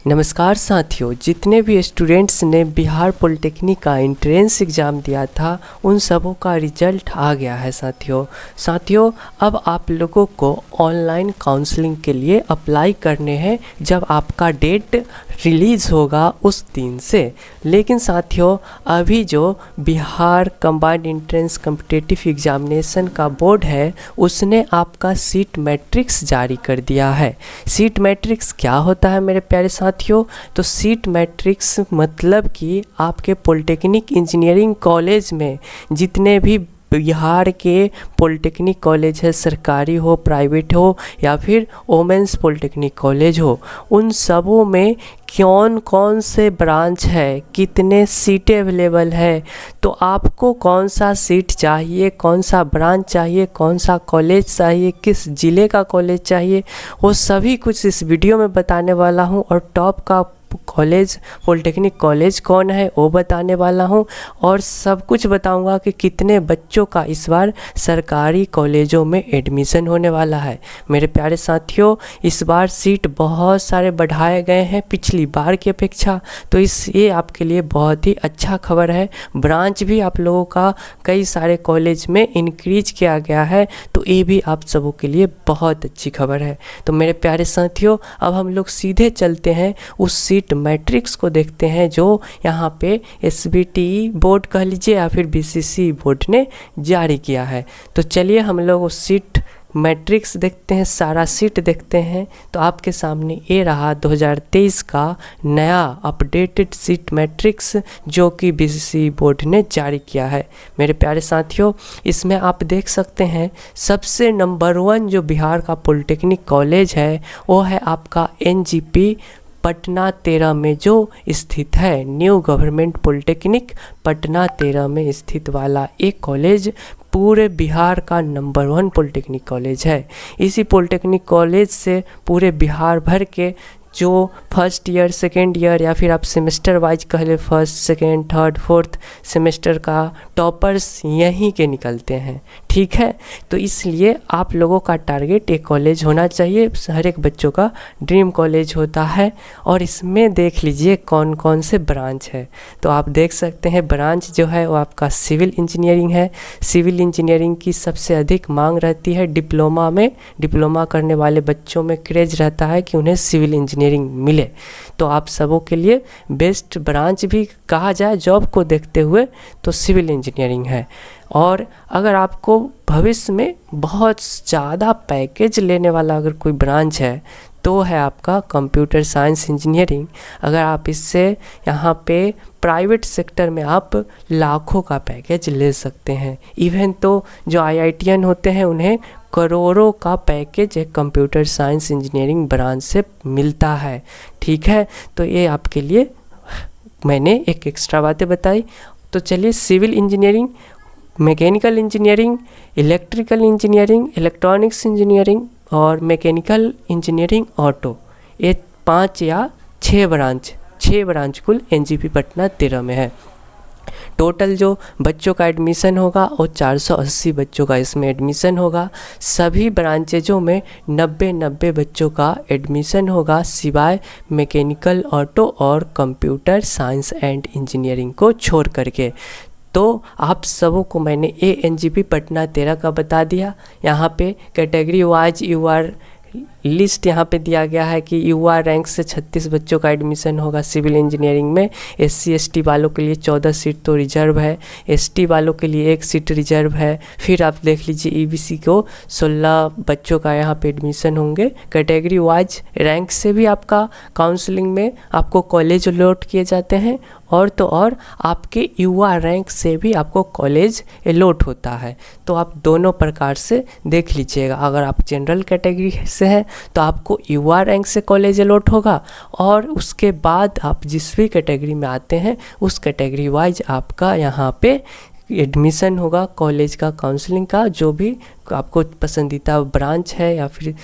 नमस्कार साथियों, जितने भी स्टूडेंट्स ने बिहार पॉलिटेक्निक का एंट्रेंस एग्ज़ाम दिया था उन सबों का रिजल्ट आ गया है साथियों। अब आप लोगों को ऑनलाइन काउंसलिंग के लिए अप्लाई करने हैं जब आपका डेट रिलीज़ होगा उस दिन से। लेकिन साथियों, अभी जो Bihar combined entrance competitive examination का बोर्ड है उसने आपका सीट मैट्रिक्स जारी कर दिया है। सीट मैट्रिक्स क्या होता है मेरे प्यारे साथियों? तो सीट मैट्रिक्स मतलब कि आपके पॉलिटेक्निक इंजीनियरिंग कॉलेज में जितने भी बिहार के पॉलिटेक्निक कॉलेज है, सरकारी हो, प्राइवेट हो या फिर वोमेंस पॉलिटेक्निक कॉलेज हो, उन सबों में कौन कौन से ब्रांच है, कितने सीटें अवेलेबल है, तो आपको कौन सा सीट चाहिए, कौन सा ब्रांच चाहिए, कौन सा कॉलेज चाहिए, किस ज़िले का कॉलेज चाहिए, वो सभी कुछ इस वीडियो में बताने वाला हूँ। और टॉप का कॉलेज, पॉलिटेक्निक कॉलेज कौन है वो बताने वाला हूँ, और सब कुछ बताऊंगा कि कितने बच्चों का इस बार सरकारी कॉलेजों में एडमिशन होने वाला है। मेरे प्यारे साथियों, इस बार सीट बहुत सारे बढ़ाए गए हैं पिछली बार की अपेक्षा, तो ये आपके लिए बहुत ही अच्छा खबर है। ब्रांच भी आप लोगों का कई सारे कॉलेज में इंक्रीज किया गया है, तो ये भी आप सबों के लिए बहुत अच्छी खबर है। तो मेरे प्यारे साथियों, अब हम लोग सीधे चलते हैं उस सीट मैट्रिक्स को देखते हैं जो यहाँ पे SBTE बोर्ड कह लीजिए या फिर BCC बोर्ड ने जारी किया है। तो चलिए हम लोग उस सीट मैट्रिक्स देखते हैं, सारा सीट देखते हैं। तो आपके सामने ये रहा 2023 का नया अपडेटेड सीट मैट्रिक्स जो कि BCC बोर्ड ने जारी किया है। मेरे प्यारे साथियों, इसमें आप देख सकते हैं सबसे नंबर 1 जो बिहार का पॉलिटेक्निक कॉलेज है वो है आपका NGP पटना 13 में जो स्थित है। न्यू गवर्नमेंट पॉलिटेक्निक पटना 13 में स्थित वाला एक कॉलेज पूरे बिहार का नंबर 1 पॉलिटेक्निक कॉलेज है। इसी पॉलिटेक्निक कॉलेज से पूरे बिहार भर के जो फर्स्ट ईयर, सेकेंड ईयर या फिर आप सेमेस्टर वाइज कह ले, first, second, third, fourth semester का टॉपर्स यहीं के निकलते हैं। ठीक है, तो इसलिए आप लोगों का टारगेट एक कॉलेज होना चाहिए, हर एक बच्चों का ड्रीम कॉलेज होता है। और इसमें देख लीजिए कौन कौन से ब्रांच है। तो आप देख सकते हैं ब्रांच जो है वो आपका सिविल इंजीनियरिंग है। सिविल इंजीनियरिंग की सबसे अधिक मांग रहती है डिप्लोमा में। डिप्लोमा करने वाले बच्चों में क्रेज रहता है कि उन्हें सिविल इंजीनियरिंग मिले, तो आप सबों के लिए बेस्ट ब्रांच भी कहा जाए जॉब को देखते हुए तो सिविल इंजीनियरिंग है। और अगर आपको भविष्य में बहुत ज़्यादा पैकेज लेने वाला अगर कोई ब्रांच है तो है आपका कंप्यूटर साइंस इंजीनियरिंग। अगर आप इससे यहाँ पे प्राइवेट सेक्टर में आप लाखों का पैकेज ले सकते हैं। इवन तो जो IITian होते हैं उन्हें करोड़ों का पैकेज एक कंप्यूटर साइंस इंजीनियरिंग ब्रांच से मिलता है। ठीक है, तो ये आपके लिए मैंने एक एक्स्ट्रा बातें बताई। तो चलिए, civil engineering, mechanical engineering, electrical engineering, electronics engineering और मैकेनिकल इंजीनियरिंग ऑटो, ये 5 या 6 ब्रांच कुल NGP पटना 13 में है। टोटल जो बच्चों का एडमिशन होगा वो 480 बच्चों का इसमें एडमिशन होगा। सभी ब्रांचेजों में 90 बच्चों का एडमिशन होगा सिवाय मैकेनिकल, ऑटो और कंप्यूटर साइंस एंड इंजीनियरिंग को छोड़ करके। तो आप सबों को मैंने NGP पटना 13 का बता दिया। यहाँ पे कैटेगरी वाइज UR लिस्ट यहाँ पे दिया गया है कि UR रैंक से 36 बच्चों का एडमिशन होगा सिविल इंजीनियरिंग में। SC ST वालों के लिए 14 सीट तो रिजर्व है, ST वालों के लिए 1 सीट रिजर्व है। फिर आप देख लीजिए EBC को 16 बच्चों का यहाँ पे एडमिशन होंगे। कैटेगरी वाइज रैंक से भी आपका काउंसलिंग में आपको कॉलेज अलॉट किए जाते हैं, और तो और आपके UR रैंक से भी आपको कॉलेज अलॉट होता है। तो आप दोनों प्रकार से देख लीजिएगा। अगर आप जनरल कैटेगरी से हैं तो आपको UR रैंक से कॉलेज अलॉट होगा, और उसके बाद आप जिस भी कैटेगरी में आते हैं उस कैटेगरी वाइज आपका यहाँ पे एडमिशन होगा कॉलेज का, काउंसलिंग का, जो भी आपको पसंदीदा ब्रांच है या फिर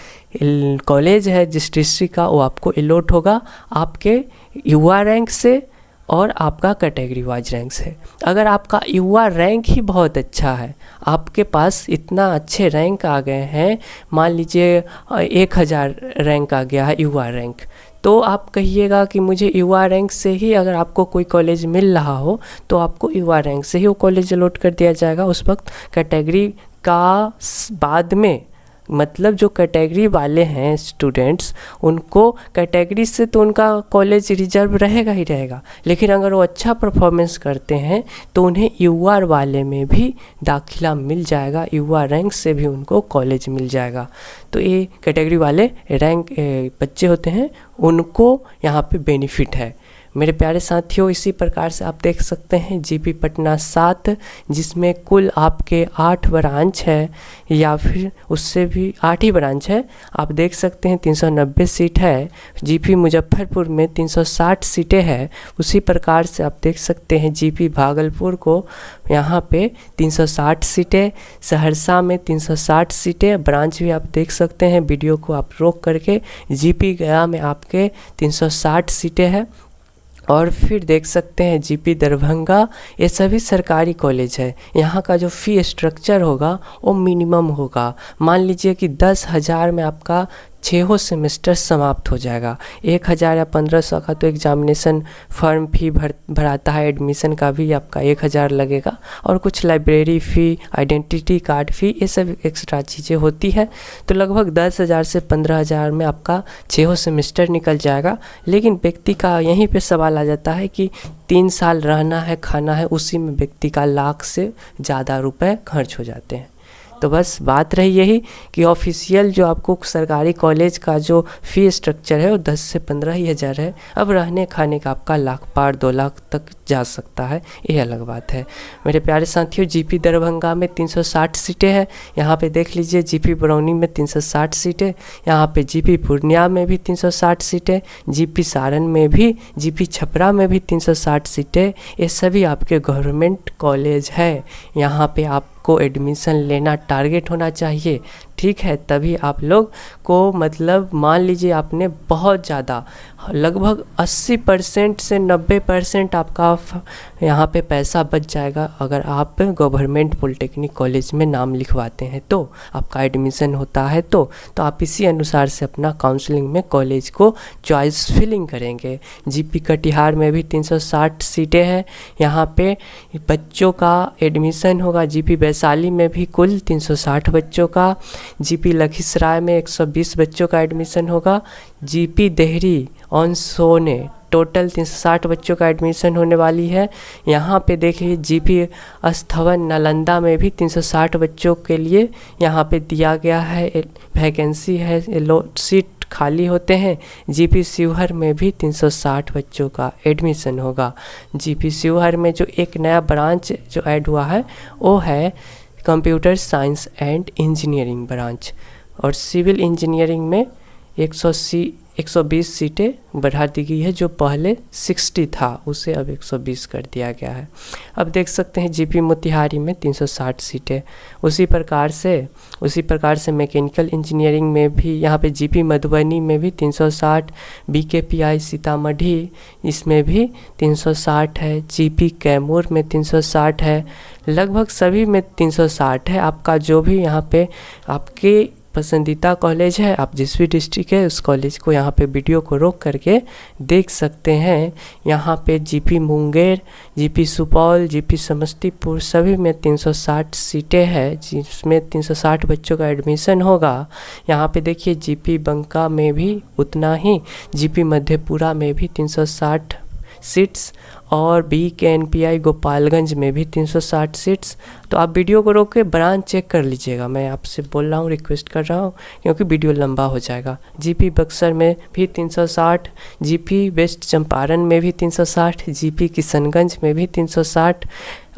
कॉलेज है जिस डिस्ट्रिक्ट का, वो आपको अलॉट होगा आपके UR रैंक से और आपका कैटेगरी वाइज रैंक है। अगर आपका UR रैंक ही बहुत अच्छा है, आपके पास इतना अच्छे रैंक आ गए हैं, मान लीजिए 1000 रैंक आ गया है UR रैंक, तो आप कहिएगा कि मुझे युवा रैंक से ही अगर आपको कोई कॉलेज मिल रहा हो तो आपको युवा रैंक से ही वो कॉलेज अलॉट कर दिया जाएगा। उस वक्त कैटेगरी का बाद में, मतलब जो कैटेगरी वाले हैं स्टूडेंट्स, उनको कैटेगरी से तो उनका कॉलेज रिजर्व रहेगा ही रहेगा, लेकिन अगर वो अच्छा परफॉर्मेंस करते हैं तो उन्हें युवा वाले में भी दाखिला मिल जाएगा, युवा रैंक से भी उनको कॉलेज मिल जाएगा। तो ये कैटेगरी वाले रैंक बच्चे होते हैं, उनको यहाँ पे बेनिफिट है। मेरे प्यारे साथियों, इसी प्रकार से आप देख सकते हैं जीपी पटना 7, जिसमें कुल आपके 8 ब्रांच है, या फिर उससे भी 8 ही ब्रांच है। आप देख सकते हैं 390 सीट है। जीपी मुजफ्फरपुर में 360 सीटें हैं। उसी प्रकार से आप देख सकते हैं जीपी भागलपुर को यहाँ पे 360 सीटें, सहरसा में 360 सीटें, ब्रांच भी आप देख सकते हैं, वीडियो को आप रोक करके। जीपी गया में आपके 360 सीटें हैं। और फिर देख सकते हैं जीपी दरभंगा, ये सभी सरकारी कॉलेज है। यहाँ का जो फ़ी स्ट्रक्चर होगा वो मिनिमम होगा। मान लीजिए कि 10,000 में आपका 6 सेमेस्टर समाप्त हो जाएगा। 1,000 या 1,500 का तो एग्जामिनेशन फॉर्म फी भराता है, एडमिशन का भी आपका 1,000 लगेगा, और कुछ लाइब्रेरी फ़ी, आइडेंटिटी कार्ड फ़ी, ये सब एक्स्ट्रा चीज़ें होती है। तो लगभग 10,000 से 15,000 में आपका 6 सेमेस्टर निकल जाएगा। लेकिन व्यक्ति का यहीं पे सवाल आ जाता है कि 3 साल रहना है, खाना है, उसी में व्यक्ति का लाख से ज़्यादा रुपए खर्च हो जाते हैं। तो बस बात रही यही कि ऑफिशियल जो आपको सरकारी कॉलेज का जो फ़ी स्ट्रक्चर है वो 10 से 15 ही हज़ार है। अब रहने खाने का आपका लाख पार 2 लाख तक जा सकता है, ये अलग बात है। मेरे प्यारे साथियों, जीपी दरभंगा में 360 सीटें हैं। यहाँ पे देख लीजिए जीपी बरौनी में 360 सीटें, यहाँ पे जीपी पूर्णिया में भी 360 सीटें, जीपी सारण में भी, जीपी छपरा में भी 360 सीटें। ये सभी आपके गवर्नमेंट कॉलेज है। यहाँ पे आपको एडमिशन लेना टारगेट होना चाहिए, ठीक है? तभी आप लोग को, मतलब मान लीजिए आपने बहुत ज़्यादा, लगभग 80% से 90% आपका यहाँ पे पैसा बच जाएगा अगर आप गवर्नमेंट पॉलिटेक्निक कॉलेज में नाम लिखवाते हैं, तो आपका एडमिशन होता है। तो आप इसी अनुसार से अपना काउंसलिंग में कॉलेज को चॉइस फिलिंग करेंगे। जीपी कटिहार में भी 360 सीटें हैं, यहाँ पे बच्चों का एडमिशन होगा। जीपी वैशाली में भी कुल 360 बच्चों का, जीपी लखीसराय में 120 बच्चों का एडमिशन होगा। जीपी देहरी ऑन सोने टोटल 360 बच्चों का एडमिशन होने वाली है। यहाँ पे देखिए जीपी अस्थवन नालंदा में भी 360 बच्चों के लिए यहाँ पे दिया गया है, वैकेंसी है, सीट खाली होते हैं। जीपी शिवहर में भी 360 बच्चों का एडमिशन होगा। जीपी शिवहर में जो एक नया ब्रांच जो ऐड हुआ है वो है computer science and engineering branch, और सिविल इंजीनियरिंग में 120 सीटें बढ़ा दी गई है। जो पहले 60 था उसे अब 120 कर दिया गया है। अब देख सकते हैं जीपी मोतिहारी में 360 सीटें। उसी प्रकार से मैकेनिकल इंजीनियरिंग में भी यहाँ पे जीपी मधुबनी में भी 360, बीकेपीआई सीतामढ़ी इसमें भी 360 है, जीपी कैमूर में 360 है, लगभग सभी में 360 है। आपका जो भी यहाँ पे आपके पसंदीदा कॉलेज है, आप जिस भी डिस्ट्रिक्ट है उस कॉलेज को यहाँ पे वीडियो को रोक करके देख सकते हैं। यहाँ पे GP Munger, GP Supaul, GP Samastipur सभी में 360 सीटें हैं, जिसमें 360 बच्चों का एडमिशन होगा। यहाँ पे देखिए जीपी बंका में भी उतना ही, जीपी मधेपुरा में भी 360 सीट्स, और BKNPI गोपालगंज में भी 360 सीट्स। तो आप वीडियो को रोक के ब्रांच चेक कर लीजिएगा, मैं आपसे बोल रहा हूँ, रिक्वेस्ट कर रहा हूँ, क्योंकि वीडियो लंबा हो जाएगा। जीपी बक्सर में भी 360, जीपी वेस्ट चंपारण में भी 360, जीपी किशनगंज में भी 360,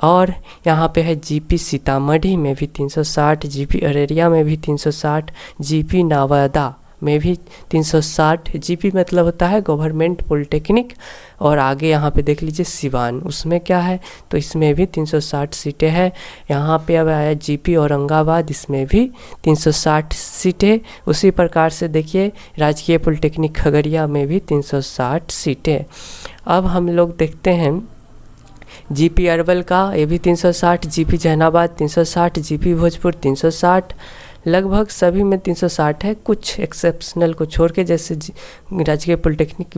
और यहाँ पे है जीपी सीतामढ़ी में भी 360, जीपी अररिया में भी 360, जीपी नवादा में भी 360। जीपी मतलब होता है गवर्नमेंट पॉलिटेक्निक। और आगे यहाँ पे देख लीजिए सिवान, उसमें क्या है, तो इसमें भी 360 सीटें हैं। यहाँ पे अब आया जीपी औरंगाबाद, इसमें भी 360 सीटें। उसी प्रकार से देखिए राजकीय पॉलिटेक्निक खगड़िया में भी 360 सीटें। अब हम लोग देखते हैं जीपी अरवल का, ये भी 360, जीपी जहानाबाद 360, जीपी भोजपुर 360, लगभग सभी में 360 है, कुछ एक्सेप्शनल को छोड़ के, जैसे राजकीय पॉलिटेक्निक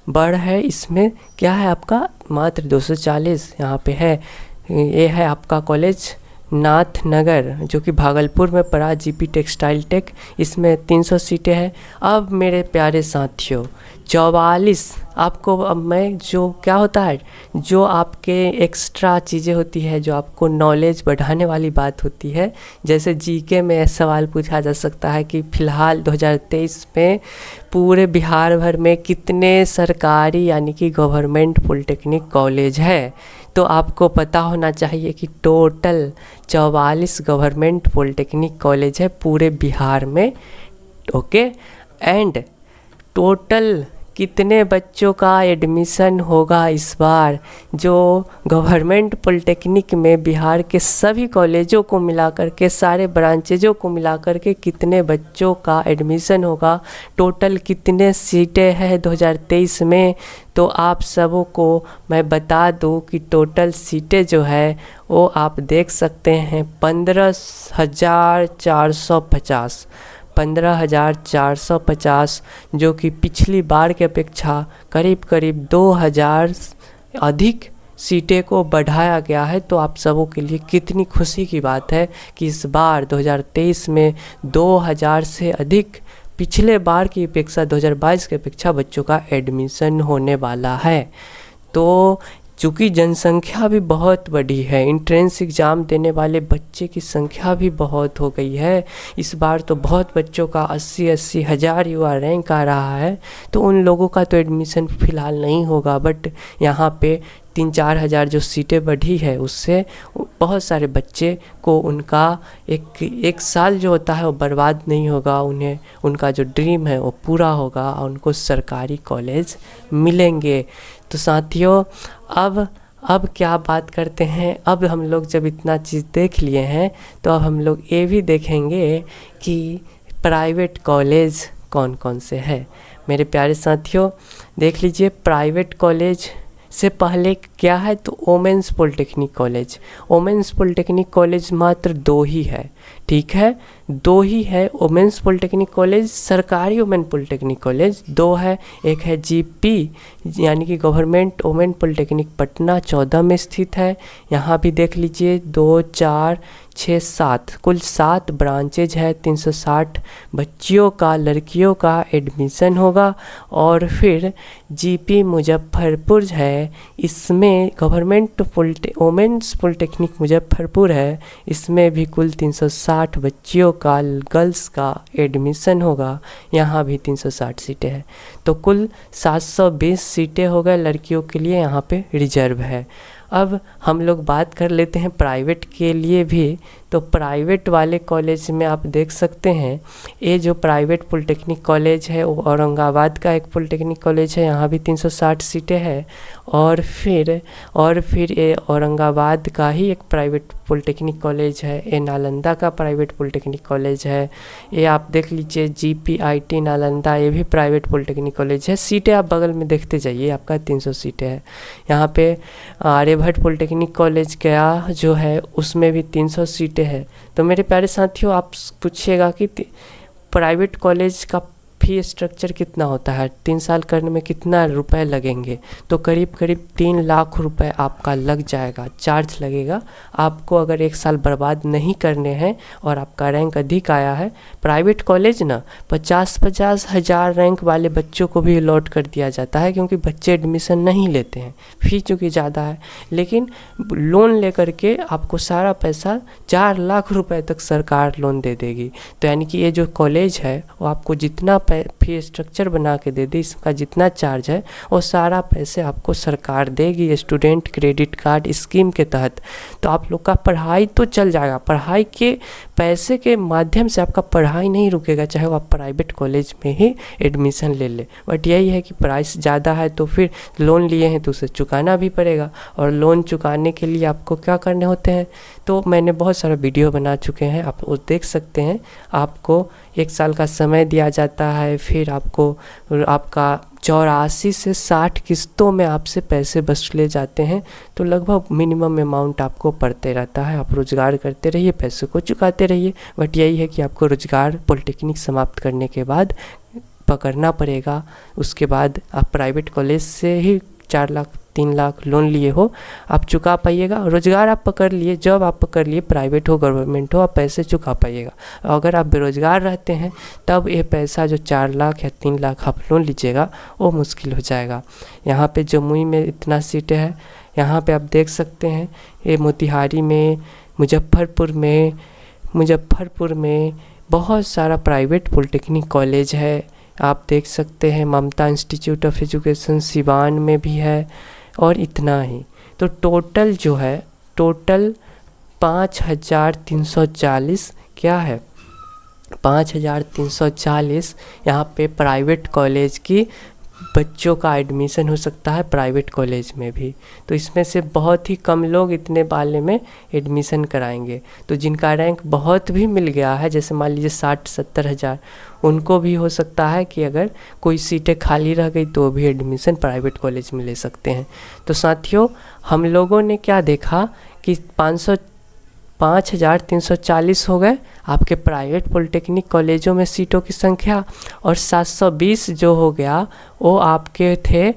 बड़ है, इसमें क्या है आपका मात्र 240 यहाँ पे है। ये है आपका कॉलेज नाथनगर जो कि भागलपुर में पड़ा, जीपी टेक्सटाइल टेक, इसमें 300 सीटें हैं। अब मेरे प्यारे साथियों 44 आपको, अब मैं जो क्या होता है, जो आपके एक्स्ट्रा चीज़ें होती है, जो आपको नॉलेज बढ़ाने वाली बात होती है, जैसे जीके में सवाल पूछा जा सकता है कि फ़िलहाल 2023 में पूरे बिहार भर में कितने सरकारी यानी कि गवर्नमेंट पॉलिटेक्निक कॉलेज है। तो आपको पता होना चाहिए कि टोटल 44 गवर्नमेंट पॉलिटेक्निक कॉलेज है पूरे बिहार में। ओके, एंड टोटल कितने बच्चों का एडमिशन होगा इस बार, जो गवर्नमेंट पॉलिटेक्निक में बिहार के सभी कॉलेजों को मिलाकर के, सारे ब्रांचेजों को मिलाकर के कितने बच्चों का एडमिशन होगा, टोटल कितने सीटें हैं 2023 में। तो आप सबों को मैं बता दूं कि टोटल सीटें जो है वो आप देख सकते हैं 15,450 15,450, जो कि पिछली बार की अपेक्षा करीब करीब 2,000 अधिक सीटें को बढ़ाया गया है। तो आप सबों के लिए कितनी खुशी की बात है कि इस बार 2023 में 2,000 से अधिक पिछले बार की अपेक्षा 2022 की अपेक्षा बच्चों का एडमिशन होने वाला है। तो चूँकि जनसंख्या भी बहुत बड़ी है, इंट्रेंस एग्ज़ाम देने वाले बच्चे की संख्या भी बहुत हो गई है इस बार, तो बहुत बच्चों का 80-80 हज़ार युवा रैंक आ रहा है। तो उन लोगों का तो एडमिशन फ़िलहाल नहीं होगा, बट यहाँ पे 3-4 हज़ार जो सीटें बढ़ी है उससे बहुत सारे बच्चे को उनका एक साल जो होता है वो बर्बाद नहीं होगा, उन्हें उनका जो ड्रीम है वो पूरा होगा और उनको सरकारी कॉलेज मिलेंगे। तो साथियों अब क्या बात करते हैं, अब हम लोग जब इतना चीज़ देख लिए हैं तो अब हम लोग ये भी देखेंगे कि प्राइवेट कॉलेज कौन कौन से हैं। मेरे प्यारे साथियों देख लीजिए, प्राइवेट कॉलेज से पहले क्या है तो womens polytechnic college. Womens polytechnic college मात्र 2 ही है, ठीक है, 2 ही है। वोमेंस पॉलिटेक्निक कॉलेज, सरकारी वोमेन पॉलिटेक्निक कॉलेज 2 है। एक है जीपी यानी कि गवर्नमेंट वोमेन पॉलिटेक्निक पटना 14 में स्थित है। यहाँ भी देख लीजिए 2, 4, 6, 7 कुल 7 ब्रांचेज है। 360 बच्चियों का, लड़कियों का एडमिशन होगा। और फिर जीपी मुजफ्फरपुर है, इसमें गवर्नमेंट वोमेंस पॉलिटेक्निक मुजफ्फरपुर है, इसमें भी कुल 360 बच्चियों का, गर्ल्स का एडमिशन होगा। यहाँ भी 360 सीटें हैं, तो कुल 720 सीटें हो गए लड़कियों के लिए, यहाँ पे रिजर्व है। अब हम लोग बात कर लेते हैं प्राइवेट के लिए भी। तो प्राइवेट वाले कॉलेज में आप देख सकते हैं, ये जो प्राइवेट पॉलिटेक्निक कॉलेज है वो औरंगाबाद का एक पॉलिटेक्निक कॉलेज है, यहाँ भी 360 सीटें हैं। और फिर ये औरंगाबाद का ही एक प्राइवेट पॉलिटेक्निक कॉलेज है, ये नालंदा का प्राइवेट पॉलिटेक्निक कॉलेज है। ये आप देख लीजिए GPIT नालंदा, ये भी प्राइवेट पॉलिटेक्निक कॉलेज है। सीटें आप बगल में देखते जाइए, आपका 300 सीटें हैं। यहाँ पे आर्यभट्ट पॉलिटेक्निक कॉलेज क्या जो है उसमें भी 300 सीटें है। तो मेरे प्यारे साथियों, आप पूछिएगा कि प्राइवेट कॉलेज का फी स्ट्रक्चर कितना होता है, 3 साल करने में कितना रुपए लगेंगे, तो करीब करीब 3 लाख रुपए आपका लग जाएगा, चार्ज लगेगा आपको। अगर 1 साल बर्बाद नहीं करने हैं और आपका रैंक अधिक आया है, प्राइवेट कॉलेज ना 50-50 हज़ार रैंक वाले बच्चों को भी अलॉट कर दिया जाता है, क्योंकि बच्चे एडमिशन नहीं लेते हैं, फी चूँकि ज़्यादा है। लेकिन लोन लेकर के आपको सारा पैसा 4 लाख रुपए तक सरकार लोन दे देगी। तो यानी कि ये जो कॉलेज है वो आपको जितना फी स्ट्रक्चर बना के दे दी, इसका जितना चार्ज है वो सारा पैसे आपको सरकार देगी स्टूडेंट क्रेडिट कार्ड स्कीम के तहत। तो आप लोग का पढ़ाई तो चल जाएगा, पढ़ाई के पैसे के माध्यम से आपका पढ़ाई नहीं रुकेगा, चाहे वो आप प्राइवेट कॉलेज में ही एडमिशन ले ले। बट यही है कि प्राइस ज़्यादा है, तो फिर लोन लिए हैं तो उसे चुकाना भी पड़ेगा। और लोन चुकाने के लिए आपको क्या करने होते हैं, तो मैंने बहुत सारा वीडियो बना चुके हैं, आप वो देख सकते हैं। आपको 1 साल का समय दिया जाता है, फिर आपको आपका 84 से 60 किस्तों में आपसे पैसे वसूले जाते हैं। तो लगभग मिनिमम अमाउंट आपको पड़ते रहता है। आप रोज़गार करते रहिए, पैसे को चुकाते रहिए। बट यही है कि आपको रोज़गार पॉलिटेक्निक समाप्त करने के बाद पकड़ना पड़ेगा। उसके बाद आप प्राइवेट कॉलेज से ही 4 लाख 3 लाख लोन लिए हो, आप चुका पाइएगा। रोज़गार आप पकड़ लिए, जॉब आप पकड़ लिए, प्राइवेट हो गवर्नमेंट हो, आप पैसे चुका पाइएगा। अगर आप बेरोज़गार रहते हैं तब ये पैसा जो 4 लाख या 3 लाख आप लोन लीजिएगा वो मुश्किल हो जाएगा। यहाँ पे जमुई में इतना सीटें हैं, यहाँ पे आप देख सकते हैं। ये मोतिहारी में, मुजफ्फरपुर में बहुत सारा प्राइवेट पॉलिटेक्निक कॉलेज है। आप देख सकते हैं ममता इंस्टीट्यूट ऑफ एजुकेशन सिवान में भी है, और इतना ही। तो टोटल जो है, टोटल 5340 क्या है, 5340 यहाँ पे प्राइवेट कॉलेज की बच्चों का एडमिशन हो सकता है, प्राइवेट कॉलेज में भी। तो इसमें से बहुत ही कम लोग इतने वाले में एडमिशन कराएंगे। तो जिनका रैंक बहुत भी मिल गया है, जैसे मान लीजिए 60-70 हज़ार, उनको भी हो सकता है कि अगर कोई सीटें खाली रह गई तो भी एडमिशन प्राइवेट कॉलेज में ले सकते हैं। तो साथियों, हम लोगों ने क्या देखा कि 5340 हो गए आपके प्राइवेट पॉलिटेक्निक कॉलेजों में सीटों की संख्या, और 720 जो हो गया वो आपके थे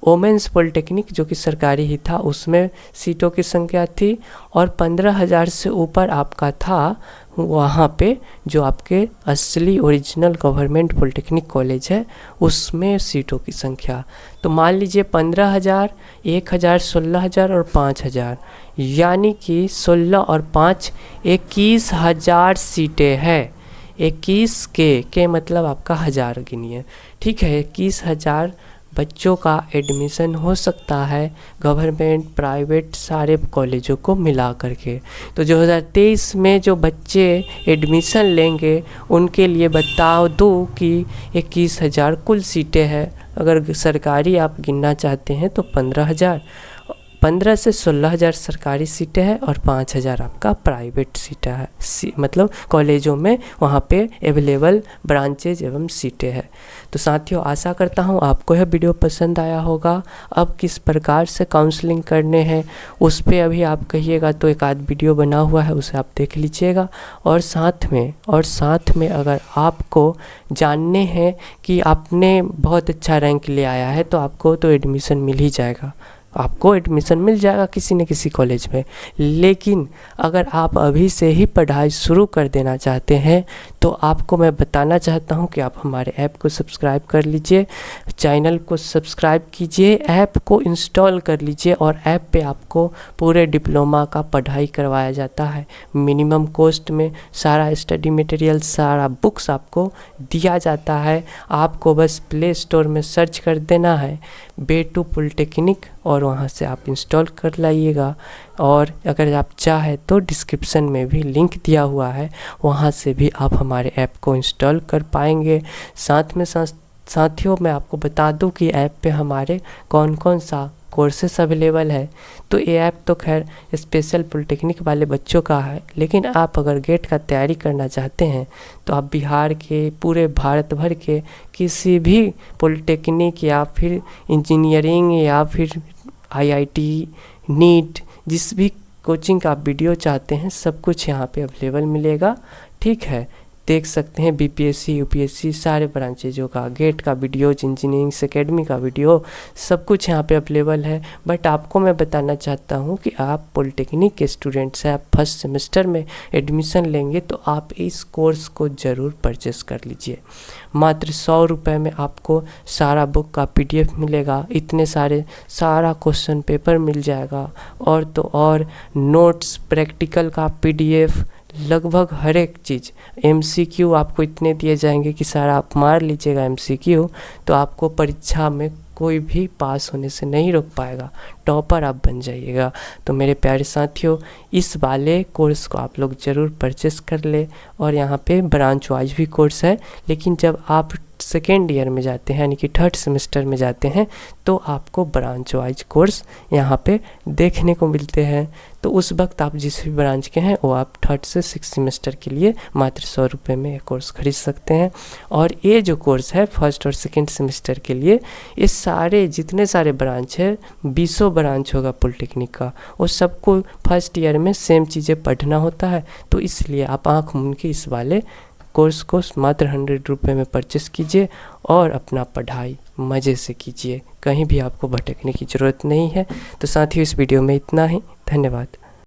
वोमेंस पॉलिटेक्निक जो कि सरकारी ही था, उसमें सीटों की संख्या थी। और 15,000 से ऊपर आपका था वहाँ पे जो आपके असली ओरिजिनल गवर्नमेंट पॉलिटेक्निक कॉलेज है उसमें सीटों की संख्या। तो मान लीजिए 15,000, 1,000, 16,000 और 5,000, यानी कि 16 और 5 21,000 सीटें हैं। 21 के मतलब आपका 1000 गिनिए, ठीक है। 21,000 बच्चों का एडमिशन हो सकता है गवर्नमेंट प्राइवेट सारे कॉलेजों को मिला करके। तो 2023 में जो बच्चे एडमिशन लेंगे उनके लिए बता दूँ कि 21,000 कुल सीटें हैं। अगर सरकारी आप गिनना चाहते हैं तो 15 से 16,000 सरकारी सीटें हैं और 5,000 आपका प्राइवेट सीटें है, मतलब कॉलेजों में वहाँ पे अवेलेबल ब्रांचेज एवं सीटें हैं। तो साथियों, आशा करता हूँ आपको यह वीडियो पसंद आया होगा। अब किस प्रकार से काउंसलिंग करने हैं उस पर अभी आप कहिएगा तो एक आध वीडियो बना हुआ है, उसे आप देख लीजिएगा। और साथ में अगर आपको जानने हैं कि आपने बहुत अच्छा रैंक ले आया है तो आपको तो एडमिशन मिल ही जाएगा, आपको एडमिशन मिल जाएगा किसी न किसी कॉलेज में। लेकिन अगर आप अभी से ही पढ़ाई शुरू कर देना चाहते हैं तो आपको मैं बताना चाहता हूं कि आप हमारे ऐप को सब्सक्राइब कर लीजिए, चैनल को सब्सक्राइब कीजिए, ऐप को इंस्टॉल कर लीजिए। और ऐप पे आपको पूरे डिप्लोमा का पढ़ाई करवाया जाता है मिनिमम कॉस्ट में। सारा स्टडी मटेरियल, सारा बुक्स आपको दिया जाता है। आपको बस प्ले स्टोर में सर्च कर देना है बेटू पॉलिटेक्निक और वहाँ से आप इंस्टॉल कर लाइएगा। और अगर आप चाहे तो डिस्क्रिप्शन में भी लिंक दिया हुआ है, वहाँ से भी आप हमारे ऐप को इंस्टॉल कर पाएंगे। साथियों, मैं आपको बता दूं कि ऐप पे हमारे कौन कौन सा कोर्सेस अवेलेबल है। तो ये ऐप तो खैर स्पेशल पॉलिटेक्निक वाले बच्चों का है, लेकिन आप अगर गेट का तैयारी करना चाहते हैं तो आप बिहार के, पूरे भारत भर के किसी भी पॉलिटेक्निक या फिर इंजीनियरिंग या फिर IIT, नीट, जिस भी कोचिंग का आप वीडियो चाहते हैं सब कुछ यहाँ पे अवेलेबल मिलेगा, ठीक है। देख सकते हैं BPSC, UPSC सारे ब्रांचेजों का गेट का वीडियो, इंजीनियरिंग एकेडमी का वीडियो, सब कुछ यहाँ पे अवेलेबल है। बट आपको मैं बताना चाहता हूँ कि आप पॉलिटेक्निक के स्टूडेंट्स हैं, आप फर्स्ट सेमेस्टर में एडमिशन लेंगे तो आप इस कोर्स को ज़रूर परचेस कर लीजिए। मात्र 100 रुपये में आपको सारा बुक का PDF मिलेगा, इतने सारा क्वेश्चन पेपर मिल जाएगा, और तो और नोट्स, प्रैक्टिकल का PDF, लगभग हर एक चीज़। MCQ आपको इतने दिए जाएंगे कि सारा आप मार लीजिएगा MCQ, तो आपको परीक्षा में कोई भी पास होने से नहीं रोक पाएगा, टॉपर आप बन जाइएगा। तो मेरे प्यारे साथियों, इस वाले कोर्स को आप लोग ज़रूर परचेस कर ले। और यहाँ पे ब्रांच वाइज भी कोर्स है, लेकिन जब आप सेकेंड ईयर में जाते हैं यानी कि थर्ड सेमेस्टर में जाते हैं तो आपको ब्रांच वाइज कोर्स यहाँ पे देखने को मिलते हैं। तो उस वक्त आप जिस भी ब्रांच के हैं वो आप थर्ड से सिक्स सेमेस्टर के लिए मात्र 100 रुपये में ये कोर्स खरीद सकते हैं। और ये जो कोर्स है फर्स्ट और सेकेंड सेमेस्टर के लिए, ये सारे जितने सारे ब्रांच है 20 ब्रांच होगा पॉलिटेक्निक का, वो सबको फर्स्ट ईयर में सेम चीज़ें पढ़ना होता है। तो इसलिए आप आँख मूंद के इस वाले कोर्स को मात्र 100 रुपये में परचेस कीजिए और अपना पढ़ाई मज़े से कीजिए। कहीं भी आपको भटकने की ज़रूरत नहीं है। तो साथियों, इस वीडियो में इतना ही। धन्यवाद।